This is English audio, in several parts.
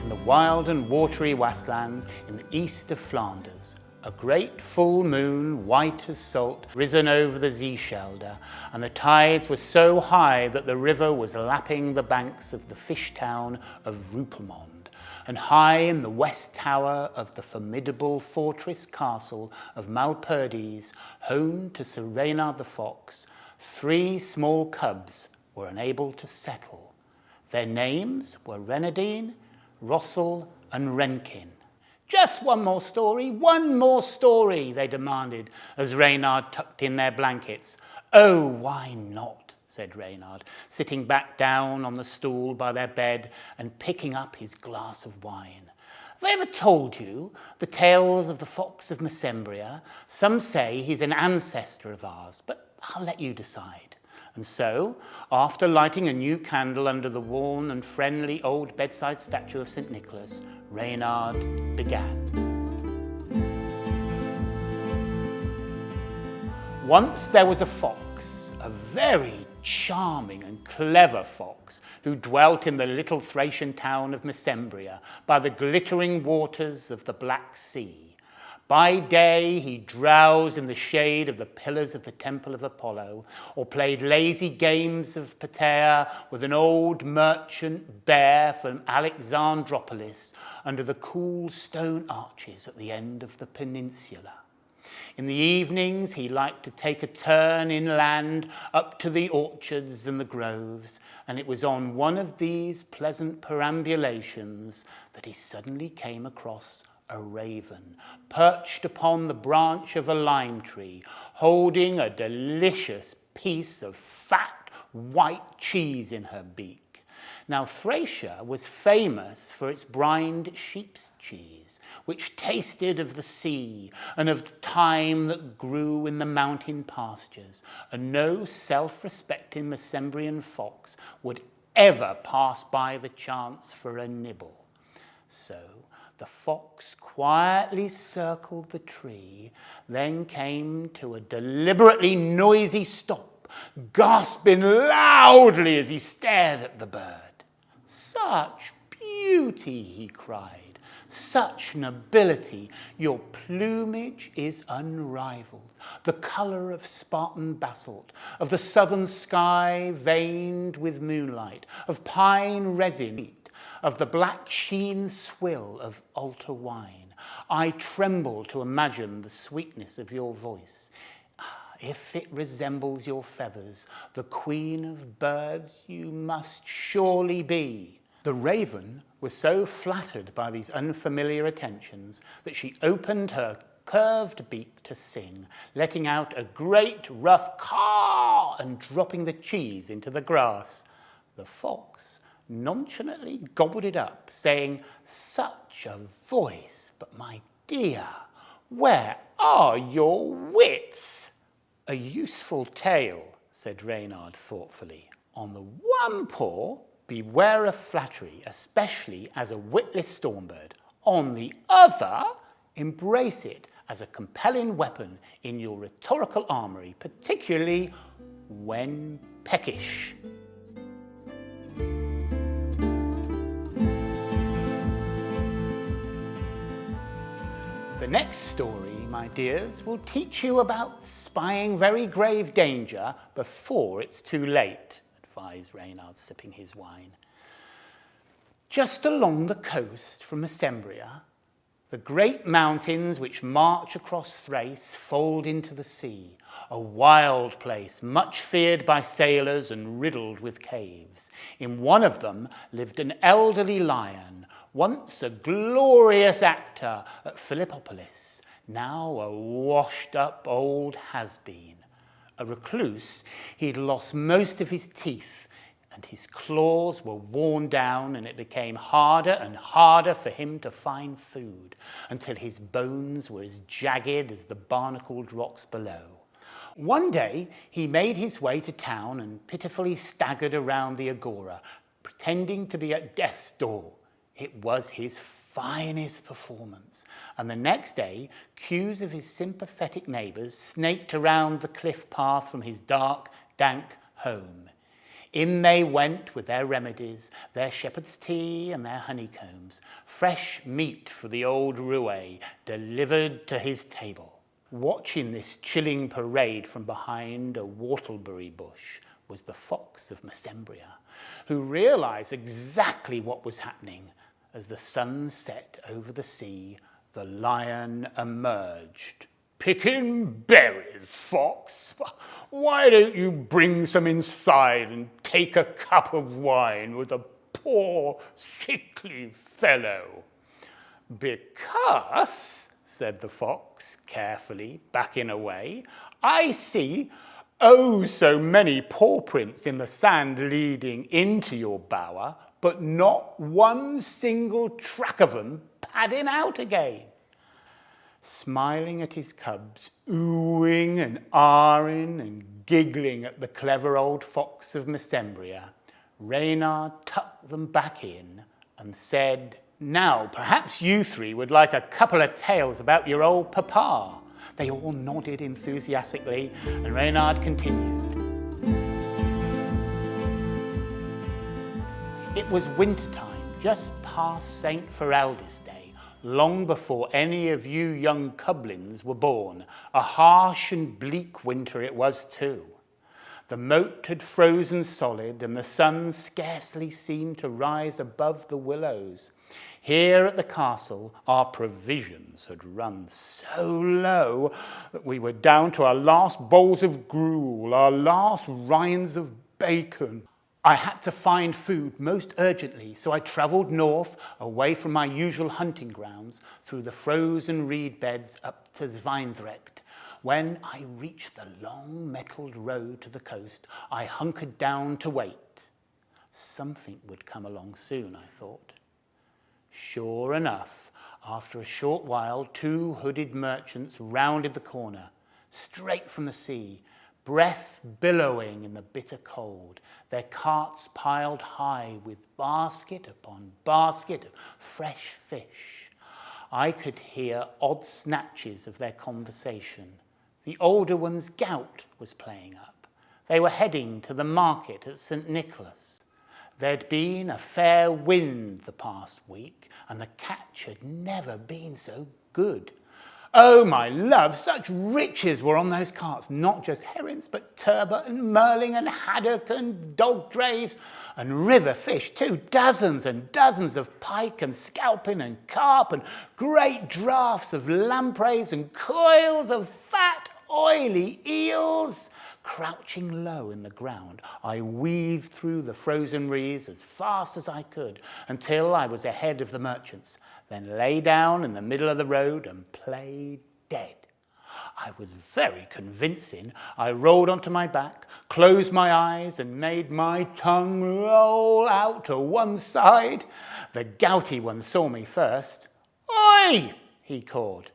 in the wild and watery wastelands in the east of Flanders, a great full moon, white as salt, risen over the Zeeschelde, and the tides were so high that the river was lapping the banks of the fish town of Rupelmonde, and high in the west tower of the formidable fortress castle of Malperdes, home to Sir Reynard the Fox, 3 small cubs were unable to settle. Their names were Renadine, Rossel, and Renkin. "Just one more story, they demanded as Reynard tucked in their blankets. "Oh, why not?" said Reynard, sitting back down on the stool by their bed and picking up his glass of wine. "Have I ever told you the tales of the Fox of Mesembria? Some say he's an ancestor of ours, but I'll let you decide." And so, after lighting a new candle under the worn and friendly old bedside statue of St. Nicholas, Reynard began. Once there was a fox, a very charming and clever fox, who dwelt in the little Thracian town of Mesembria, by the glittering waters of the Black Sea. By day he drowsed in the shade of the pillars of the Temple of Apollo, or played lazy games of Patea with an old merchant bear from Alexandropolis under the cool stone arches at the end of the peninsula. In the evenings he liked to take a turn inland up to the orchards and the groves, and it was on one of these pleasant perambulations that he suddenly came across a raven, perched upon the branch of a lime tree, holding a delicious piece of fat white cheese in her beak. Now Thracia was famous for its brined sheep's cheese, which tasted of the sea and of the thyme that grew in the mountain pastures, and no self-respecting Mesembrian fox would ever pass by the chance for a nibble. So the fox quietly circled the tree, then came to a deliberately noisy stop, gasping loudly as he stared at the bird. "Such beauty," he cried, "such nobility! Your plumage is unrivaled, the colour of Spartan basalt, of the southern sky veined with moonlight, of pine resin, of the black sheen swill of altar wine. I tremble to imagine the sweetness of your voice. If it resembles your feathers, the queen of birds you must surely be." The raven was so flattered by these unfamiliar attentions that she opened her curved beak to sing, letting out a great rough caw and dropping the cheese into the grass. The fox nonchalantly gobbled it up, saying, "Such a voice, but my dear, where are your wits?" "A useful tale," said Reynard thoughtfully. "On the one paw, beware of flattery, especially as a witless stormbird. On the other, embrace it as a compelling weapon in your rhetorical armory, particularly when peckish." The next story, my dears, will teach you about spying very grave danger before it's too late, advised Reynard, sipping his wine. Just along the coast from Mesembria, the great mountains which march across Thrace fold into the sea, a wild place much feared by sailors and riddled with caves. In one of them lived an elderly lion, once a glorious actor at Philippopolis, now a washed-up old has-been. A recluse, he'd lost most of his teeth, and his claws were worn down, and it became harder and harder for him to find food, until his bones were as jagged as the barnacled rocks below. One day, he made his way to town and pitifully staggered around the agora, pretending to be at death's door. It was his finest performance, and the next day, queues of his sympathetic neighbours snaked around the cliff path from his dark, dank home. In they went with their remedies, their shepherd's tea and their honeycombs, fresh meat for the old roué delivered to his table. Watching this chilling parade from behind a whortleberry bush was the fox of Mesembria, who realized exactly what was happening. As the sun set over the sea, the lion emerged. "Picking berries, fox? Why don't you bring some inside and take a cup of wine with a poor, sickly fellow?" "Because," said the fox, carefully backing away, "I see oh so many paw prints in the sand leading into your bower, but not one single track of them padding out again." Smiling at his cubs, oohing and ahhing and giggling at the clever old fox of Mesembria, Reynard tucked them back in and said, "Now, perhaps you three would like a couple of tales about your old papa." They all nodded enthusiastically, and Reynard continued. It was wintertime, just past St. Ferelda's Day, long before any of you young cublins were born. A harsh and bleak winter it was too. The moat had frozen solid, and the sun scarcely seemed to rise above the willows. Here at the castle, our provisions had run so low that we were down to our last bowls of gruel, our last rinds of bacon. I had to find food most urgently, so I travelled north, away from my usual hunting grounds, through the frozen reed beds up to Zwijndrecht. When I reached the long metalled road to the coast, I hunkered down to wait. Something would come along soon, I thought. Sure enough, after a short while, two hooded merchants rounded the corner, straight from the sea, breath billowing in the bitter cold, their carts piled high with basket upon basket of fresh fish. I could hear odd snatches of their conversation. The older one's gout was playing up. They were heading to the market at St. Nicholas. There'd been a fair wind the past week, and the catch had never been so good. Oh, my love, such riches were on those carts, not just herrings, but turbot and merling and haddock and dog draves and river fish too, dozens and dozens of pike and scalping and carp and great draughts of lampreys and coils of fat, oily eels. Crouching low in the ground, I weaved through the frozen reeds as fast as I could until I was ahead of the merchants, then lay down in the middle of the road and played dead. I was very convincing. I rolled onto my back, closed my eyes and made my tongue roll out to one side. The gouty one saw me first. "Oi!" he called.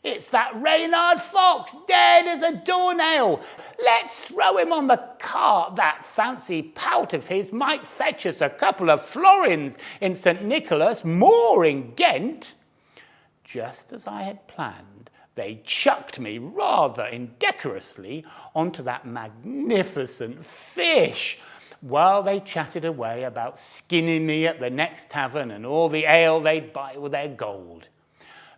"It's that Reynard Fox, dead as a doornail. Let's throw him on the cart. That fancy pout of his might fetch us a couple of florins in St. Nicholas, more in Ghent." Just as I had planned, they chucked me rather indecorously onto that magnificent fish, while they chatted away about skinning me at the next tavern and all the ale they'd buy with their gold.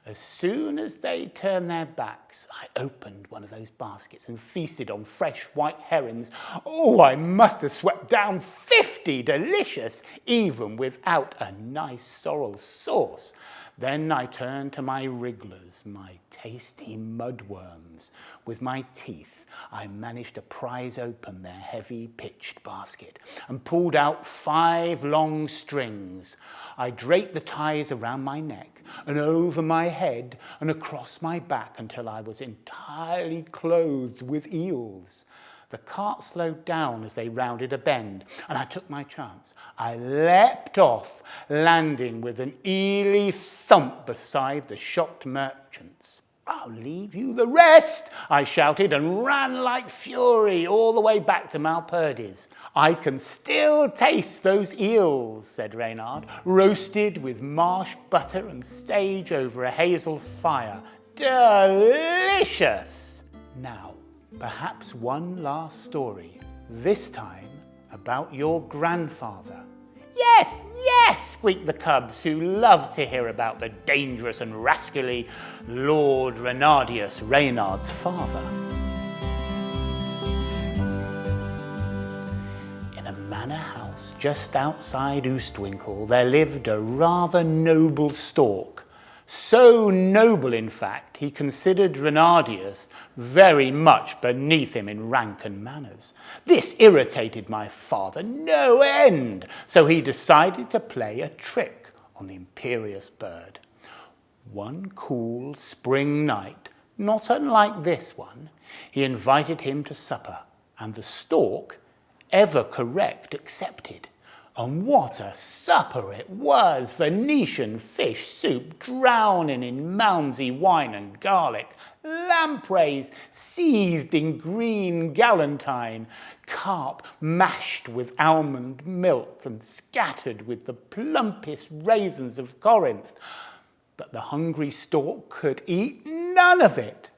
As soon as they turned their backs, I opened one of those baskets and feasted on fresh white herrings. Oh, I must have swept down 50 delicious, even without a nice sorrel sauce. Then I turned to my wrigglers, my tasty mudworms. With my teeth, I managed to prise open their heavy pitched basket and pulled out 5 long strings. I draped the ties around my neck and over my head and across my back until I was entirely clothed with eels. The cart slowed down as they rounded a bend, and I took my chance. I leapt off, landing with an eely thump beside the shocked merchants. "I'll leave you the rest," I shouted, and ran like fury all the way back to Malperdy's. "I can still taste those eels," said Reynard, "roasted with marsh butter and sage over a hazel fire. Delicious!" Now, perhaps one last story, this time about your grandfather." "Yes, yes," squeaked the cubs, who loved to hear about the dangerous and rascally Lord Reynardius, Reynard's father. In a manor house just outside Oostwinkle, there lived a rather noble stork. So noble, in fact, he considered Reynardius very much beneath him in rank and manners. This irritated my father no end, so he decided to play a trick on the imperious bird. One cool spring night, not unlike this one, he invited him to supper, and the stork, ever correct, accepted. And what a supper it was! Venetian fish soup drowning in Malmsey wine and garlic, lampreys seethed in green galantine, carp mashed with almond milk and scattered with the plumpest raisins of Corinth. But the hungry stork could eat none of it,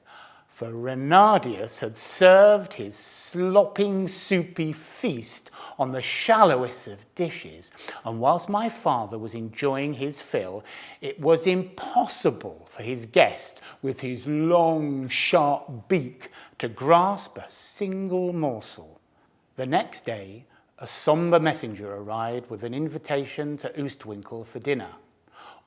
for Reynardius had served his slopping, soupy feast on the shallowest of dishes, and whilst my father was enjoying his fill, it was impossible for his guest, with his long, sharp beak, to grasp a single morsel. The next day, a sombre messenger arrived with an invitation to Oostwinkle for dinner.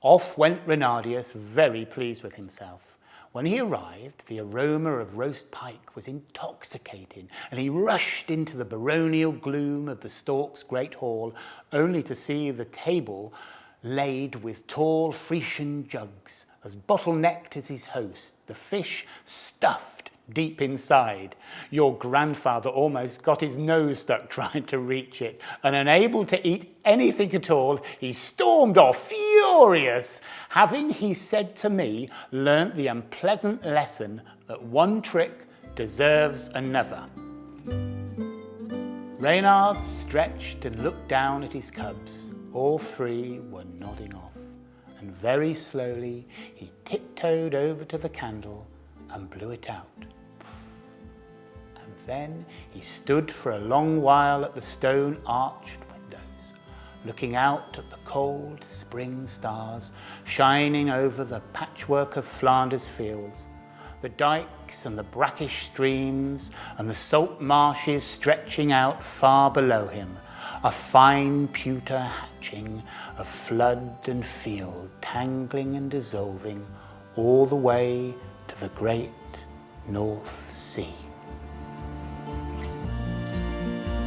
Off went Reynardius, very pleased with himself. When he arrived, the aroma of roast pike was intoxicating, and he rushed into the baronial gloom of the stork's great hall, only to see the table laid with tall Frisian jugs, as bottle-necked as his host, the fish stuffed deep inside. Your grandfather almost got his nose stuck trying to reach it, and unable to eat anything at all, he stormed off furious, having, he said to me, learnt the unpleasant lesson that one trick deserves another. Reynard stretched and looked down at his cubs. All three were nodding off, and very slowly he tiptoed over to the candle and blew it out. And then he stood for a long while at the stone-arched windows, looking out at the cold spring stars shining over the patchwork of Flanders fields, the dikes and the brackish streams and the salt marshes stretching out far below him, a fine pewter hatching of flood and field tangling and dissolving all the way to the great North Sea.